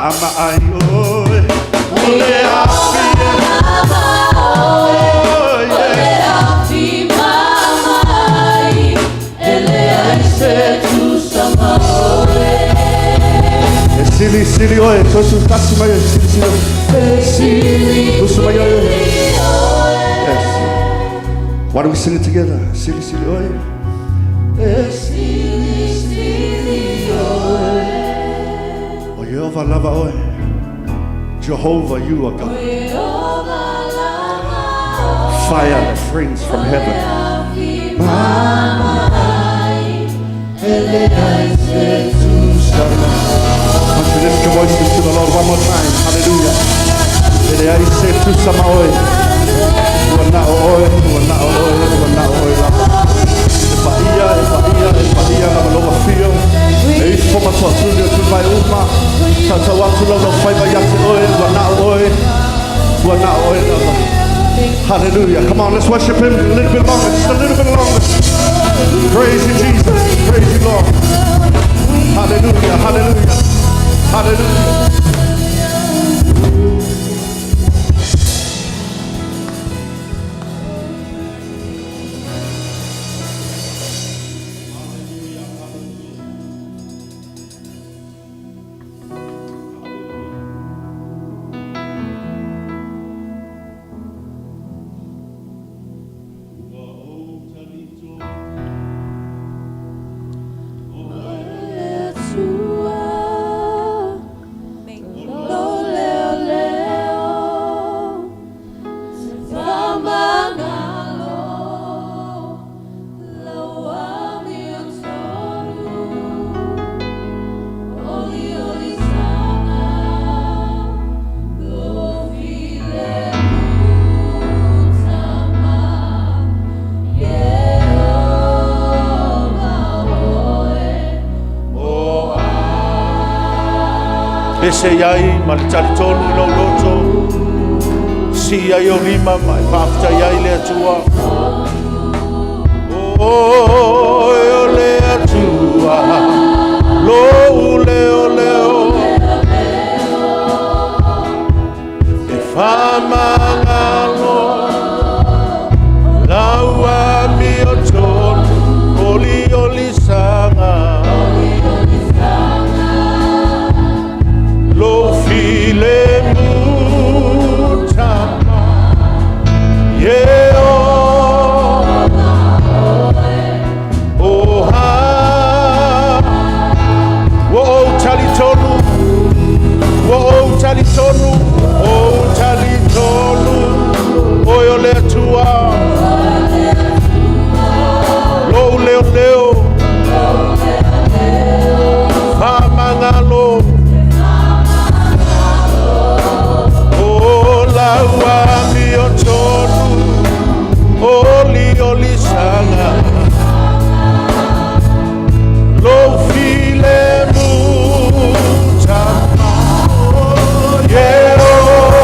Mama ai oi, ole afi mama ai, ele ai se tu sama oi. Sili oi, tosu tasu mai sili tosu mai oi. Yes. Why don't we sing it together? Sili oi. Sili oi. Oh Jehovah lava oi. Jehovah, you are God. Fire that springs from heaven. Lift your voices to the Lord one more time. Hallelujah. I say to Samaoi, hallelujah. Come on, let's worship him a little bit longer, just a little bit longer. Praise you, Jesus. Praise you, Lord. Hallelujah, hallelujah. Hallelujah. Ese yai malitali tonu lo loto si ai orima mai pafta yai le tua o le tua lo le e fama ngalo lawa mio tonu oli sanga lo file mutama yeo oha wo talitonu oyo le tua lo leo famangalo oli sanga lo file mutama Jehovah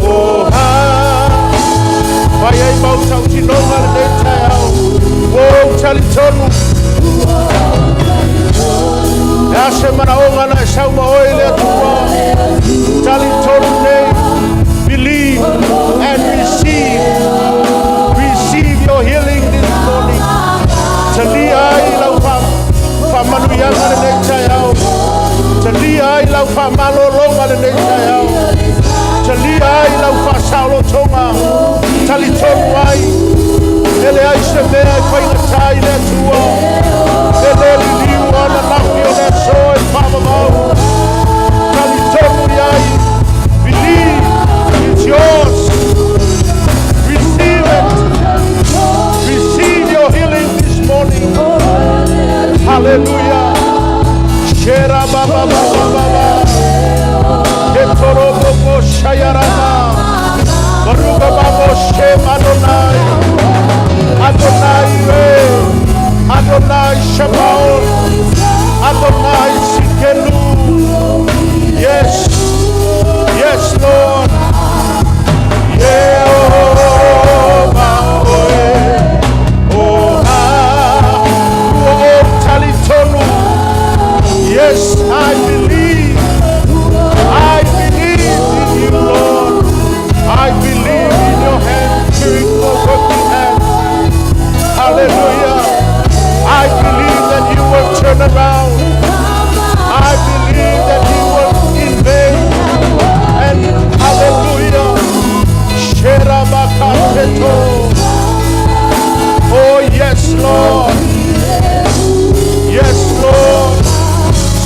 oha vai ai mau tau tinonga le tau o talitonu ya semana onga na sau ma oile tua talitonu nei. Believe and receive your healing this morning. Talia ilau fa manuyanga le nechayao. Talia ilau fa malolonga le nechayao. Talia ilau fa saulo tonga. Talitonu ai. Ele ai se mea i whaingatai le tua. Ele li liu ana lafi o le soe whamamau. Talitonu ai. Believe. It's yours. Receive it. Receive your healing this morning. Hallelujah. Shera baba baba baba. Lord. Yes, Lord.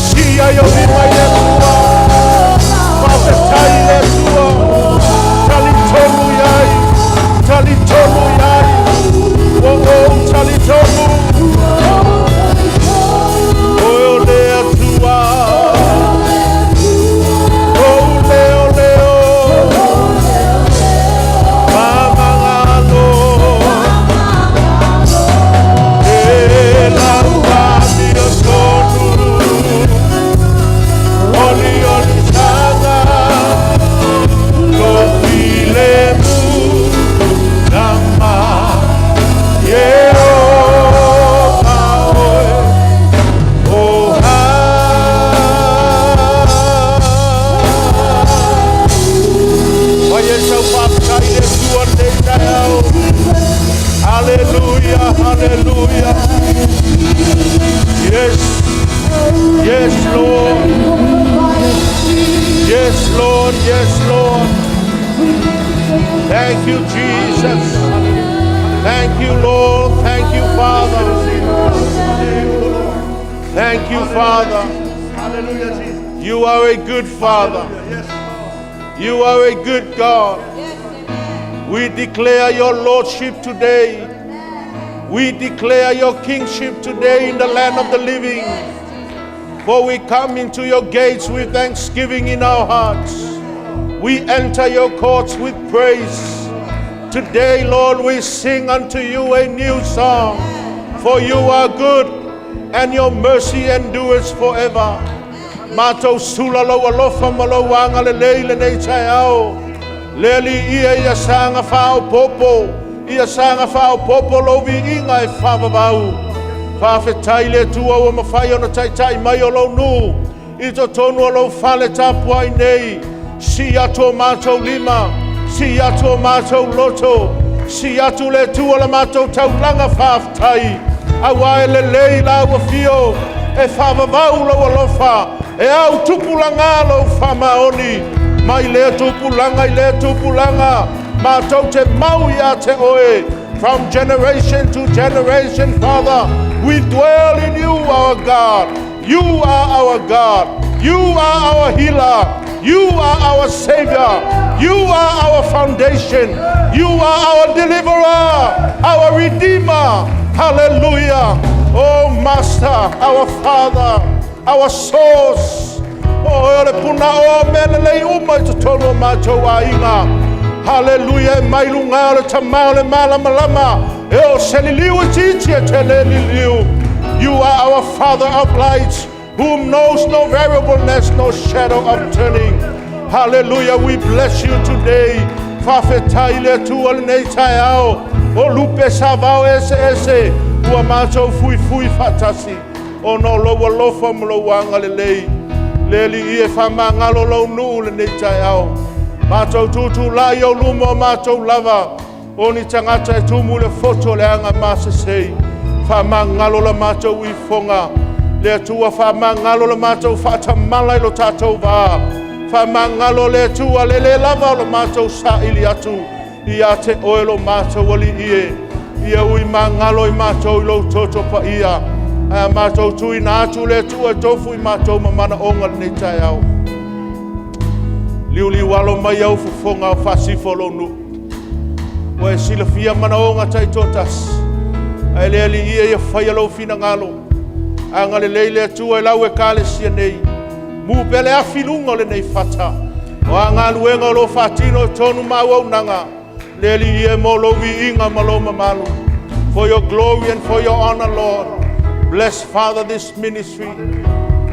Sia yo lima Yeshua. Mafetai Yeshua. Talitolu yai. Talitolu yai. Oh, oh, talitolu. Oh, lea tua. Oh, leo, leo. Mama ngalo. Ela wami osonu. Oli oli sana. Lo filemu. Nama. Yehova oe. Oh, hallelujah, hallelujah. Yes, yes, Lord. Yes, Lord, yes, Lord. Thank you, Jesus. Thank you, Lord. Thank you, Father. Thank you, Father. Hallelujah, Jesus. You are a good Father. Yes, You are a good God. We declare your Lordship today. We declare your kingship today in the land of the living. For we come into your gates with thanksgiving in our hearts. We enter your courts with praise. Today, Lord, we sing unto you a new song. For you are good and your mercy endures forever. Mato sulalo alofa malawanga leleile nei chayao. Leli ia ia sanga fao popo. Ia sanga fao popo lovi inga e whavavau. Whawhetai le tua o mawhai ona taitai mai o lo nu. Ito tonu o lo whale tapua i nei. Si ato mato lima. Si ato mato loto. Si atu le tua la mato taulanga whawhetai. Awa e le leila ua fio. E whavavau lo alofa. E au tupulanga lo whamaoni. Mai le tupulanga i le tupulanga. Mātou te mau ia te oe. From generation to generation, Father, we dwell in you, our God. You are our God. You are our healer. You are our Savior. You are our foundation. You are our deliverer, our Redeemer. Hallelujah. Oh, Master, our Father, our source. Oh, ele puna o melelei uma i te tono mātou a inga. Hallelujah, mai lunga le tamau le malamalama. E o seliliu e titi e te leliliu. You are our Father of lights, whom knows no variableness, no shadow of turning. Hallelujah, we bless you today. Whawhetai le tua le nei tai au. O lupe savau ese ese. Ua mātou fui fui fatasi. O no loa lofa mlo wanga le lei. Leli ie whamangalo lau nuu le nei tai au. Mātou tutu lai o lumo mātou lava. O ni tangata e tumu le foto le anga māsesei. Whamangalo la mātou i fonga. Le atua whamangalo la mātou whatamalai lo tātou vā. Whamangalo le atua le lava lo mātou sa ili atu. Ia te oelo mātou oli ie. Ia ui mangalo i mātou i lo toto pa ia. Aia mātou tui nā atu le atua tofu i mātou mamana onga le nei tai au. Liuli walo mai au fufonga o fasifo lo nu. O e sila fia mana onga tai totas. Ai le ali ia ia whaia lau fina ngalo. Anga le leile atua e lau e kale sia nei. Mu pele a filunga le nei fata. O anga luenga lo fatino tonu mau au nanga. Le ali ia mo lo vi inga malo mamalu. For your glory and for your honor, Lord. Bless, Father, this ministry.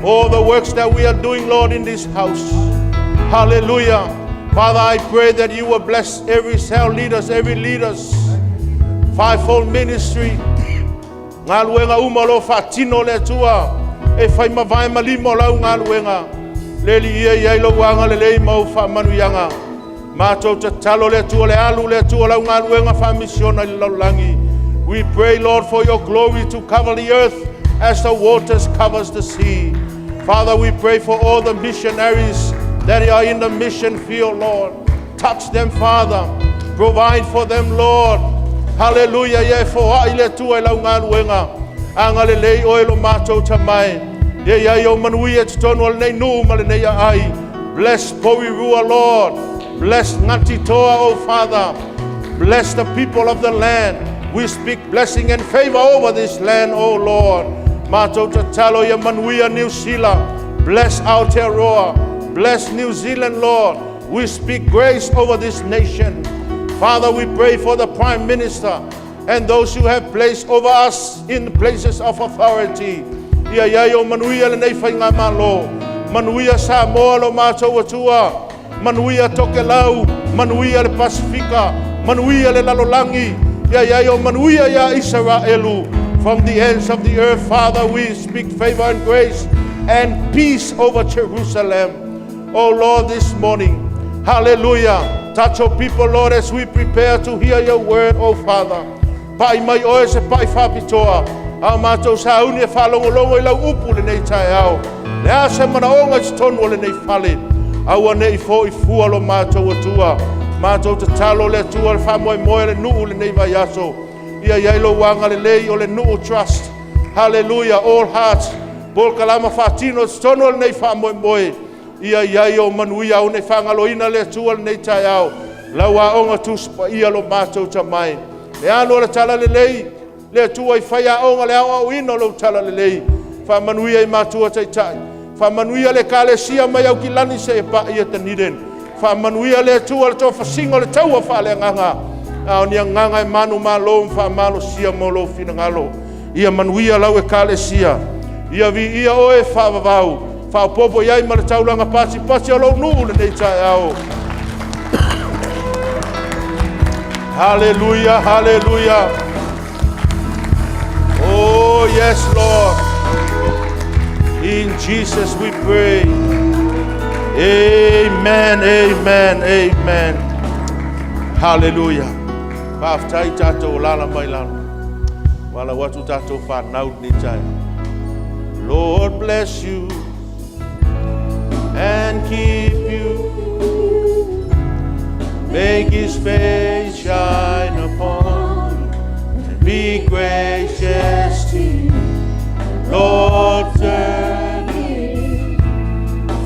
All the works that we are doing, Lord, in this house. Hallelujah. Father, I pray that you will bless every cell leaders, every leaders, fivefold ministry. Ngā luenga umalo fatino le tua. E whai mawai malimo lau ngā luenga. Leli ia iai lo wanga le lei mau wha manuyanga. Mātou te talo le tua le alu le tua lau ngā luenga wha misiona i lau langi. We pray, Lord, for your glory to cover the earth as the waters covers the sea. Father, we pray for all the missionaries that are in the mission field, Lord. Touch them, Father. Provide for them, Lord. Hallelujah, ye fo ai le tu e lau ngā ruenga. Anga le lei o e lo mātou tamai. Ye ia yo manui e tutonu al nei nu ma le nei ai. Bless Porirua, Lord. Bless Ngati Toa, oh Father. Bless the people of the land. We speak blessing and favor over this land, oh Lord. Mātou tatalo ia manui a New Zealand. Bless Aotearoa. Bless New Zealand, Lord. We speak grace over this nation. Father, we pray for the Prime Minister and those who have placed over us in places of authority. Ia iaio manuia le nei whainga malo. Manuia Samoa lo mātou atua. Manuia Tokelau. Manuia le Pasifika. Manuia le Lalolangi. Ia iaio manuia ia Israelu. From the ends of the earth, Father, we speak favor and grace and peace over Jerusalem. Oh Lord, this morning, hallelujah. Touch your people, Lord, as we prepare to hear your word, oh Father. Pai mai oe se pai whapitoa. Au mātou sa uni e whalongolongo I lau upu le nei tai au. Le a se mana onga I tonu le nei whale. Au ane I fo I fua lo mātou atua. Mātou te talo le atua le whamoe moe le nuu le nei vai aso. Ia iailo wanga le lei o le nuu trust. Hallelujah, all hearts. Bol kalama whatino te tonu le nei whamoe moe. Ia iaio manuia au nei whangaloina le atua le nei tai au. Lau a onga tuspa ia lo mātou tamai. Le alo le tala le lei. Le atua I whaia onga le au ino lo tala le lei. Whamanuia I mātua taitai. Whamanuia le kālesia mai au ki lani se e pa ia taniren. Whamanuia le atua le tō whasingo le taua whale nganga. Au ni nganga e manu malo whamalo sia molo finangalo. Ia manuia lau e kālesia. Ia vi ia oe whavavau. Whaopopo iai ma le taulanga pasi pasi alo nuu le nei tai au. Hallelujah, hallelujah. Oh, yes, Lord. In Jesus we pray. Amen, amen, amen. Hallelujah. Paftai tato lala mai lala. Wala watu tato whanau ni tai. Lord bless you and keep you. Make his face shine upon you and be gracious to you. Lord, turn his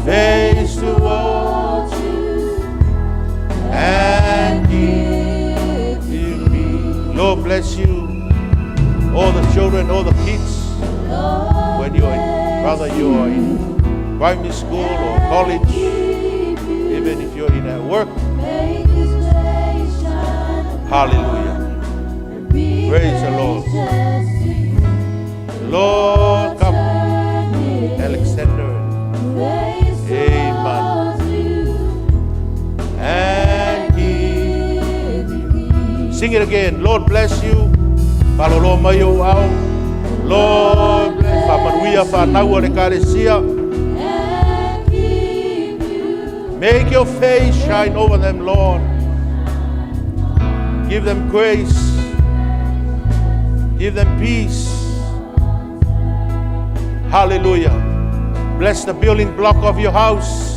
face towards you and give you peace. Lord, bless you. All the children, all the kids, when you're in, brother, you are in primary school or college, even if you're in at work. Hallelujah. Praise the Lord. Lord, come. Alexander. Amen. And give. Sing it again. Lord bless you. Palolo mayo au. Lord bless. Pamanuia whanau le karesia. Make your face shine over them, Lord. Give them grace. Give them peace. Hallelujah. Bless the building block of your house.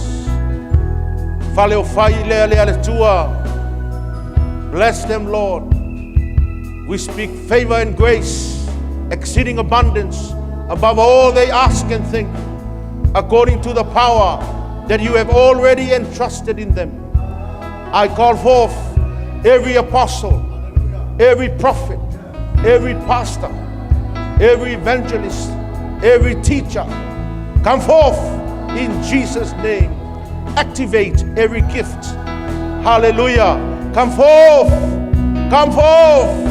Fale o fai le ale tua. Bless them, Lord. We speak favor and grace, exceeding abundance, above all they ask and think, according to the power that you have already entrusted in them. I call forth every apostle, every prophet, every pastor, every evangelist, every teacher. Come forth in Jesus' name. Activate every gift. Hallelujah. Come forth. Come forth.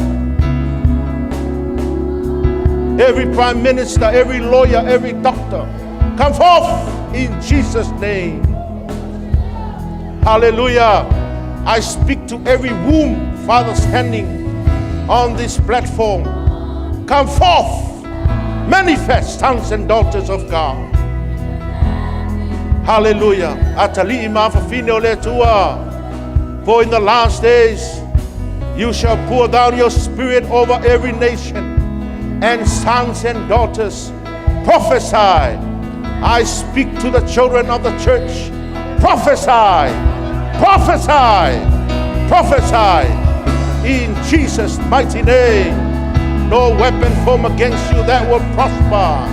Every prime minister, every lawyer, every doctor. Come forth in Jesus' name. Hallelujah. I speak to every womb, Father, standing on this platform. Come forth, manifest sons and daughters of God. Hallelujah. Atali ima fafine ole tua. For in the last days, you shall pour down your spirit over every nation, and sons and daughters prophesy. I speak to the children of the church. Prophesy. Prophesy. Prophesy. in Jesus' mighty name. No weapon formed against you that will prosper.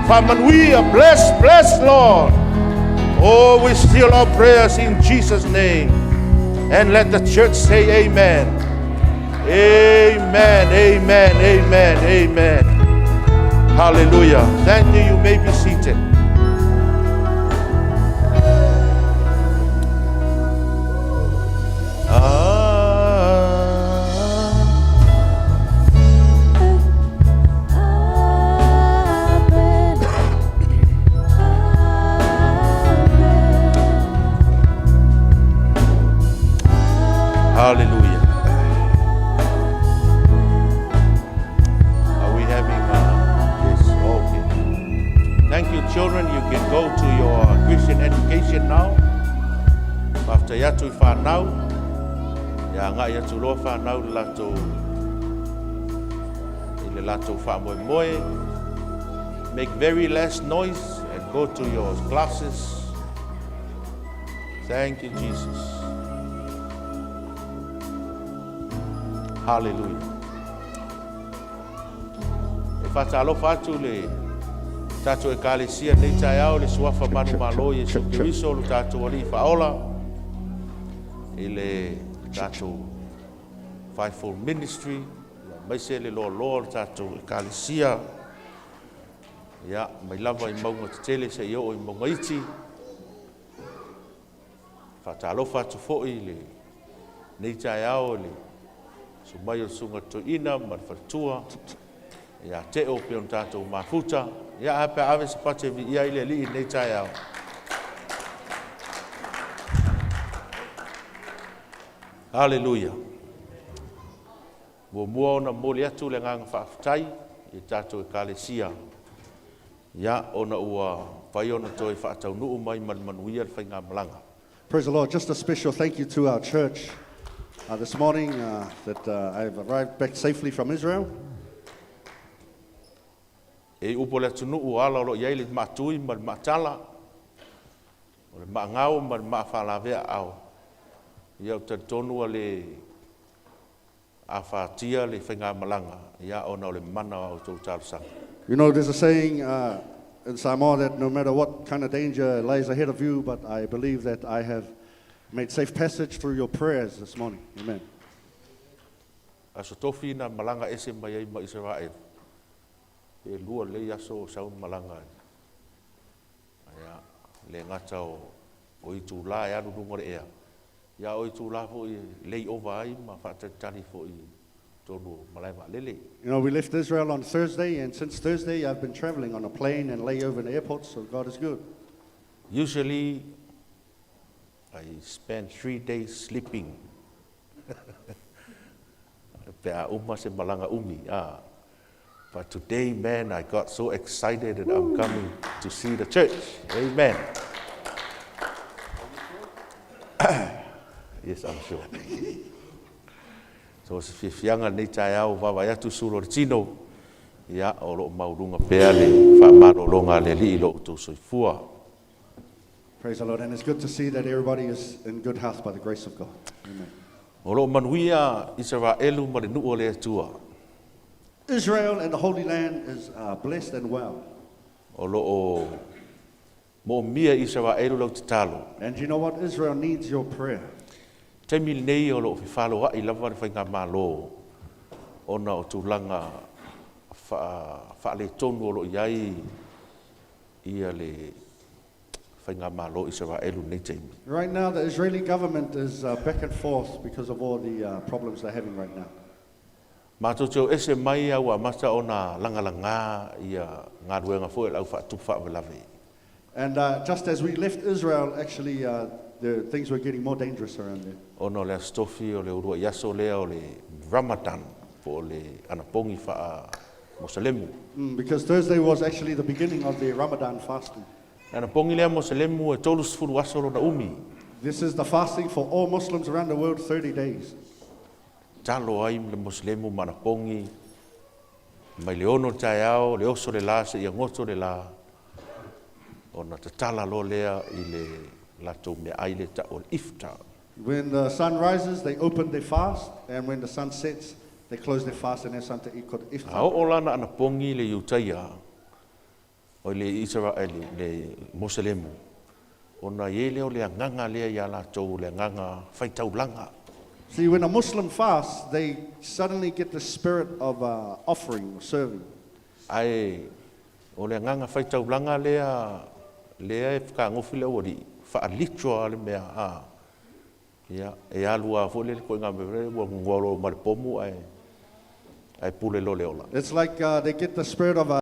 Famanuia, bless, Lord. Oh, we seal our prayers in Jesus' name. And let the church say amen. Amen, amen, amen, amen. Hallelujah. Thank you. You may be seated. Hallelujah. Are we having yes, okay. Thank you, children. You can go to your Christian education now. After yatu whanau, ya ngā yatu loa whanau lato ile lato whamoe. Make very less noise and go to your classes. Thank you, Jesus. Hallelujah. E whatalo whatu le tato e kālesia nei tai au le suafa manu malo Yesu Kiriso lu tato ali whaola i le tato fivefold ministry mai se le lo tato e kālesia ia mai lava i maunga te tele se io o i maunga iti whatalo whatu fo'i le nei tai au le so mai o sunga to ina man fatua ya te o pe on tato mafuta ya ape ave se pate vi ia ile li nei tai au hallelujah mo mo na mo le atu le ngang fafutai i tato e kalesia ya ona ua pai ona toi fatau nu mai man manuia le fainga malanga. Praise the Lord. Just a special thank you to our church. This morning that I've arrived back safely from Israel. E upo le tunu ala lo ia le matui mal matala. O le mangau mal mafalavea au. Ia te tonu le afatia le whenga malanga. Ia ona le mana au tau tārsang. You know, there's a saying in Samoa that no matter what kind of danger lies ahead of you, but I believe that I have made safe passage through your prayers this morning. Amen. Aso tofi na malanga ese mai ma Israel. E lua le aso sau malanga. Aya le ngata o i tula ya runga le ea. Ya o i tula fo i lei over ai ma fatatani fo i tonu malai ma lele. You know, we left Israel on Thursday, and since Thursday I've been traveling on a plane and layover in the airport, so God is good. Usually I spend 3 days sleeping. But today, man, I got so excited that I'm coming to see the church. Amen. Yes, I'm sure. So if younger nature au vava ya tu suro tino ya olo maurunga peale fa maro longa le li lo tu soifua. Praise the Lord, and it's good to see that everybody is in good health by the grace of God. Amen. Olo manuia Israelu ma le nuo le tua. Israel and the Holy Land is blessed and well. Olo o mo mia Israelu lo talo. And you know what? Israel needs your prayer. Te mil nei olo fi falo wa I lava fa nga malo. Ona o tulanga fa le tonu olo yai ia le right now, the Israeli government is back and forth because of all the problems they're having right now. And just as we left Israel, actually, the things were getting more dangerous around there. Because Thursday was actually the beginning of the Ramadan fasting. This is the fasting for all Muslims around the world, 30 days. When the sun rises, they open their fast, and when the sun sets, they close their fast and have something to eat called iftar. Au o lana ana pongi le iutaia o le Israel le Moselemu. Ona ye leo le nganga lea ia lātou le nganga whaitaulanga. See, when a Muslim fasts, they suddenly get the spirit of offering or serving. Ai o le nganga whaitaulanga lea e whakangofi leo ori whaalitua le mea a. Ia e alua fo le koe ngā mewere wa ngoro maripomu ai pule lo leola. It's like they get the spirit of